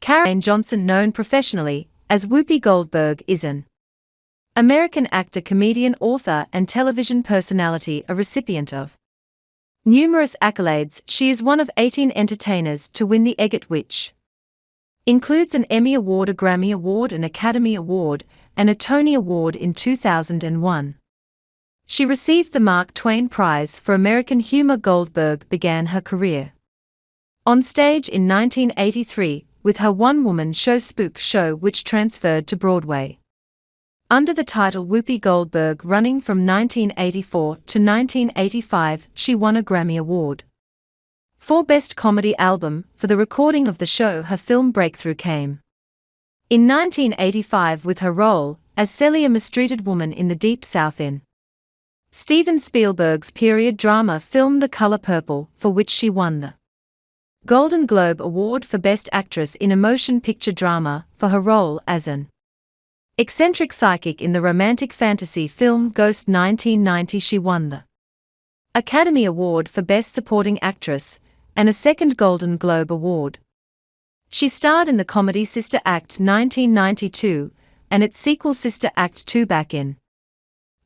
Karen Johnson, known professionally as Whoopi Goldberg, is an American actor, comedian, author, and television personality, a recipient of numerous accolades. She is one of 18 entertainers to win the EGOT, which includes an Emmy Award, a Grammy Award, an Academy Award, and a Tony Award in 2001. She received the Mark Twain Prize for American Humor. Goldberg began her career on stage in 1983 with her one-woman show Spook Show, which transferred to Broadway under the title Whoopi Goldberg. Running from 1984 to 1985, she won a Grammy Award for Best Comedy Album for the recording of the show. Her film breakthrough came in 1985 with her role as Celia, a mistreated woman in the Deep South in Steven Spielberg's period drama film The Color Purple, for which she won the Golden Globe Award for Best Actress in a Motion Picture Drama for her role as an eccentric psychic in the romantic fantasy film Ghost. 1990, she won the Academy Award for Best Supporting Actress and a second Golden Globe Award. She starred in the comedy Sister Act 1992 and its sequel Sister Act 2 Back in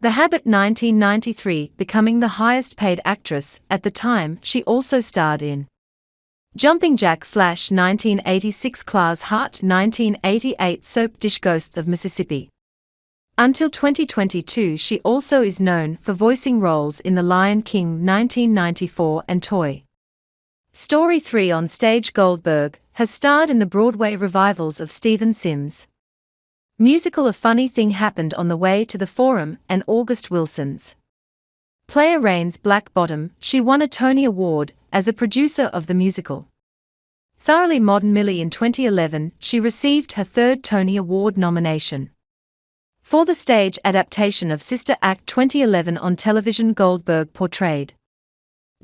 The Habit 1993, becoming the highest paid actress at the time. She also starred in Jumping Jack Flash 1986, Claws Heart 1988, soap dish Ghosts of Mississippi. Until 2022, she also is known for voicing roles in The Lion King 1994 and Toy Story 3. On stage, Goldberg has starred in the Broadway revivals of Stephen Sims' musical A Funny Thing Happened on the Way to the Forum and August Wilson's play Rain's Black Bottom. She won a Tony Award as a producer of the musical Thoroughly Modern Millie. In 2011, she received her third Tony Award nomination for the stage adaptation of Sister Act. 2011 on television, Goldberg portrayed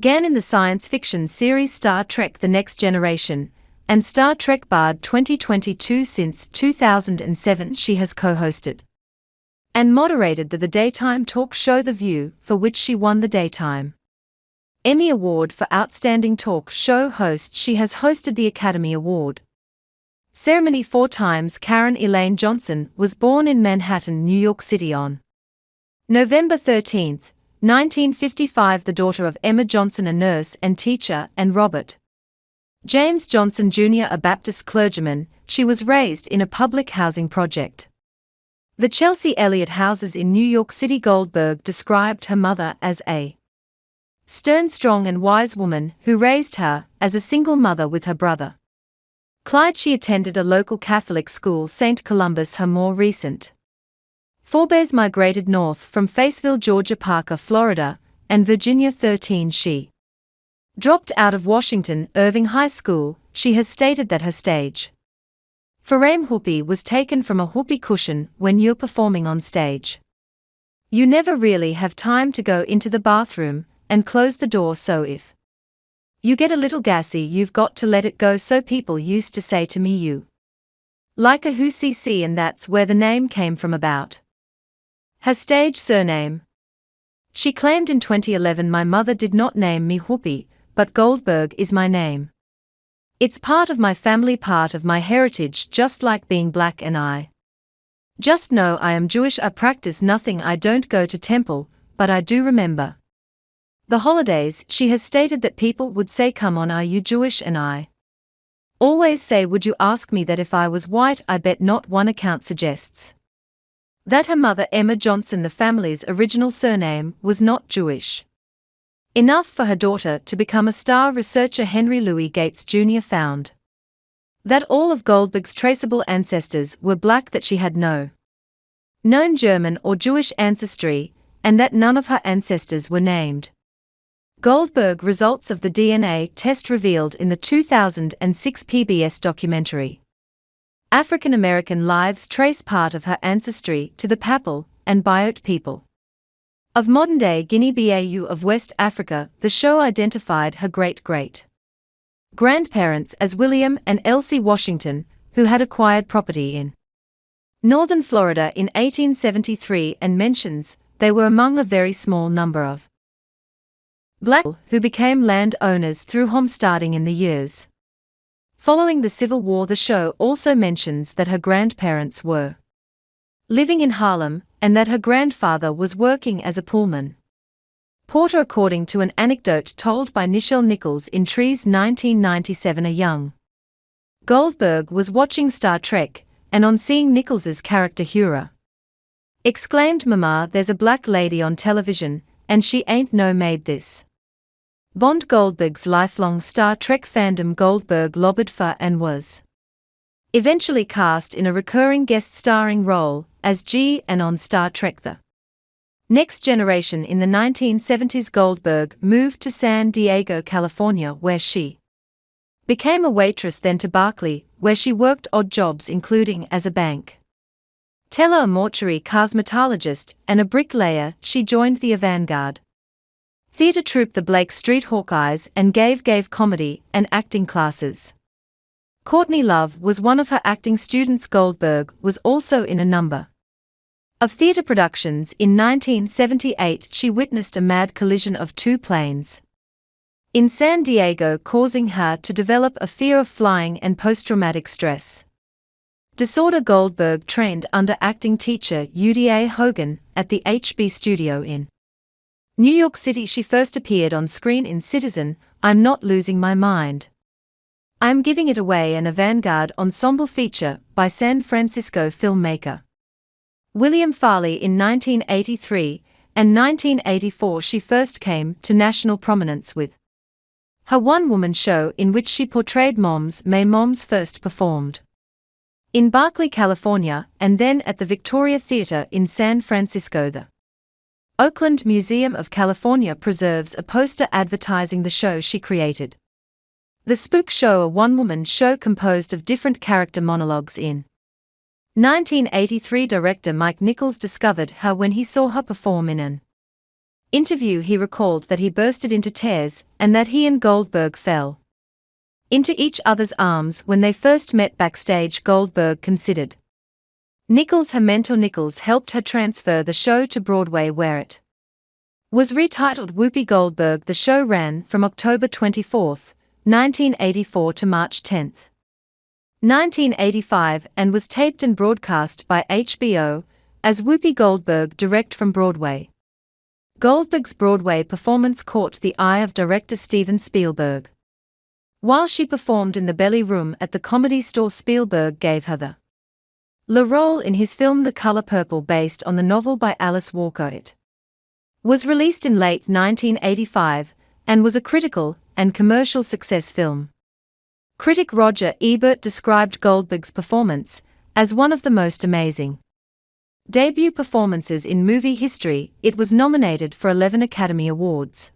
Gan in the science fiction series Star Trek The Next Generation and Star Trek Bard 2022. Since 2007, she has co-hosted and moderated the daytime talk show The View, for which she won the Daytime Emmy Award for Outstanding Talk Show Host. She has hosted the Academy Award ceremony 4 times. Karen Elaine Johnson was born in Manhattan, New York City on November 13, 1955, the daughter of Emma Johnson, a nurse and teacher, and Robert James Johnson Jr., a Baptist clergyman. She was raised in a public housing project, the Chelsea Elliott Houses in New York City. Goldberg described her mother as a stern, strong, and wise woman who raised her as a single mother with her brother Clyde. She attended a local Catholic school, St. Columbus. Her more recent forebears migrated north from Fayetteville, Georgia, Parker, Florida, and Virginia. 13. She dropped out of Washington Irving High School. She has stated that her stage fame whoopee was taken from a whoopee cushion. When you're performing on stage, you never really have time to go into the bathroom and close the door, so if you get a little gassy, you've got to let it go. So people used to say to me, you like a who cc, and that's where the name came from. About her stage surname, she claimed in 2011, my mother did not name me Whoopi, but Goldberg is my name. It's part of my family, part of my heritage, just like being black, and I just know I am Jewish. I practice nothing, I don't go to temple, but I do remember the holidays. She has stated that people would say, come on, are you Jewish? And I always say, would you ask me that if I was white? I bet not. One account suggests that her mother, Emma Johnson, the family's original surname, was not Jewish enough for her daughter to become a star. Researcher Henry Louis Gates Jr. found that all of Goldberg's traceable ancestors were black, that she had no known German or Jewish ancestry, and that none of her ancestors were named Goldberg. Results of the DNA test revealed in the 2006 PBS documentary African American Lives trace part of her ancestry to the Papal and Biot people of modern-day Guinea-Bissau of West Africa. The show identified her great-great-grandparents as William and Elsie Washington, who had acquired property in northern Florida in 1873, and mentions they were among a very small number of black who became landowners through homesteading in the years Following the Civil War, the show also mentions that her grandparents were living in Harlem and that her grandfather was working as a Pullman porter, according to an anecdote told by Nichelle Nichols in Trees 1997. A young Goldberg was watching Star Trek, and on seeing Nichols's character Hura, exclaimed, "Mama, there's a black lady on television, and she ain't no made this." Bond. Goldberg's lifelong Star Trek fandom. Goldberg lobbied for and was eventually cast in a recurring guest starring role as G and on Star Trek The Next Generation in the 1970s. Goldberg moved to San Diego, California, where she became a waitress, then to Berkeley, where she worked odd jobs including as a bank teller, a mortuary cosmetologist, and a bricklayer. She joined the avant-garde theater troupe the Blake Street Hawkeyes and gave comedy and acting classes. Courtney Love was one of her acting students. Goldberg was also in a number of theater productions. In 1978, she witnessed a mad collision of two planes in San Diego, causing her to develop a fear of flying and post-traumatic stress disorder. Goldberg trained under acting teacher Uda Hogan at the HB studio in New York City. She first appeared on screen in Citizen, I'm Not Losing My Mind, I'm Giving It Away, an avant-garde ensemble feature by San Francisco filmmaker William Farley. In 1983 and 1984 she first came to national prominence with her one-woman show in which she portrayed Moms May. Moms first performed in Berkeley, California, and then at the Victoria Theatre in San Francisco. The Oakland Museum of California preserves a poster advertising the show she created. The Spook Show, a one-woman show composed of different character monologues. In 1983, director Mike Nichols discovered her when he saw her perform in an interview. He recalled that he bursted into tears and that he and Goldberg fell into each other's arms when they first met backstage. Goldberg considered Nichols her mentor. Nichols helped her transfer the show to Broadway, where it was retitled Whoopi Goldberg. The show ran from October 24, 1984 to March 10, 1985 and was taped and broadcast by HBO as Whoopi Goldberg direct from Broadway. Goldberg's Broadway performance caught the eye of director Steven Spielberg. While she performed in the Belly Room at the Comedy Store, Spielberg gave her the role in his film The Color Purple, based on the novel by Alice Walker. It was released in late 1985 and was a critical and commercial success film. Critic Roger Ebert described Goldberg's performance as one of the most amazing debut performances in movie history. It was nominated for 11 Academy Awards,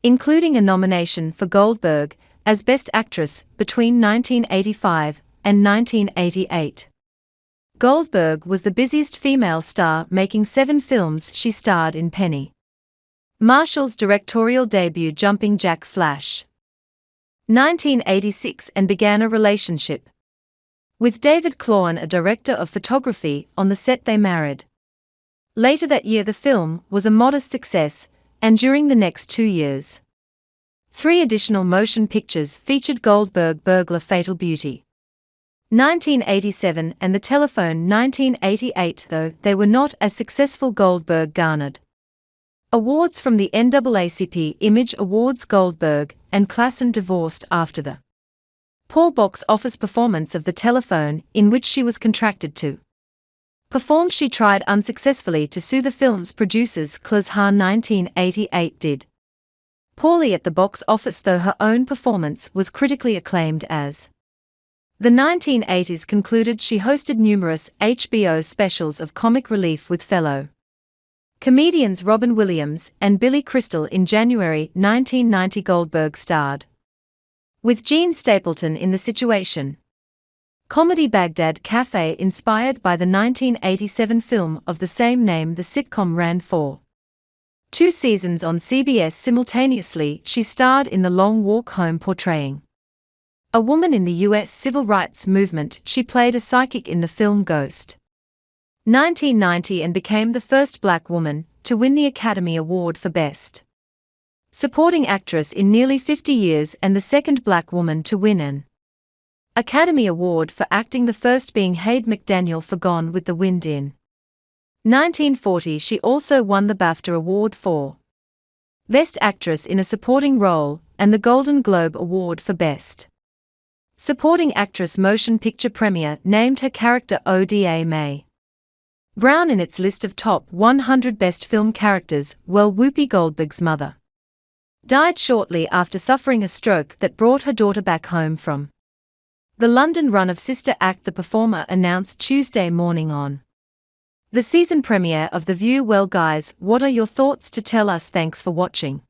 including a nomination for Goldberg as Best Actress between 1985 and 1988. Goldberg was the busiest female star, making 7 films. She starred in Penny Marshall's directorial debut Jumping Jack Flash, 1986, and began a relationship with David Clawson, a director of photography, on the set they married. Later that year the film was a modest success, and during the next 2 years, 3 additional motion pictures featured Goldberg: Burglar, Fatal Beauty, 1987, and The Telephone, 1988. Though they were not as successful, Goldberg garnered awards from the NAACP Image Awards. Goldberg and Clawson divorced after the poor box office performance of The Telephone, in which she was contracted to perform. She tried unsuccessfully to sue the film's producers. Clawson 1988 did poorly at the box office, though her own performance was critically acclaimed. As the 1980s concluded, she hosted numerous HBO specials of comic relief with fellow comedians Robin Williams and Billy Crystal. In January 1990, Goldberg starred with Gene Stapleton in The Situation comedy Baghdad Cafe, inspired by the 1987 film of the same name. The sitcom ran for 2 seasons on CBS. Simultaneously, she starred in The Long Walk Home, portraying a woman in the U.S. civil rights movement. She played a psychic in the film Ghost, 1990, and became the first black woman to win the Academy Award for Best Supporting Actress in nearly 50 years, and the second black woman to win an Academy Award for acting, the first being Hayde McDaniel for Gone with the Wind in 1940. She also won the BAFTA Award for Best Actress in a Supporting Role and the Golden Globe Award for Best Supporting Actress. Motion Picture Premiere named her character Oda Mae Brown in its list of top 100 best film characters. Well, Whoopi Goldberg's mother died shortly after suffering a stroke that brought her daughter back home from the London run of Sister Act, the performer announced Tuesday morning on the season premiere of The View. Well guys, what are your thoughts? To tell us. Thanks for watching.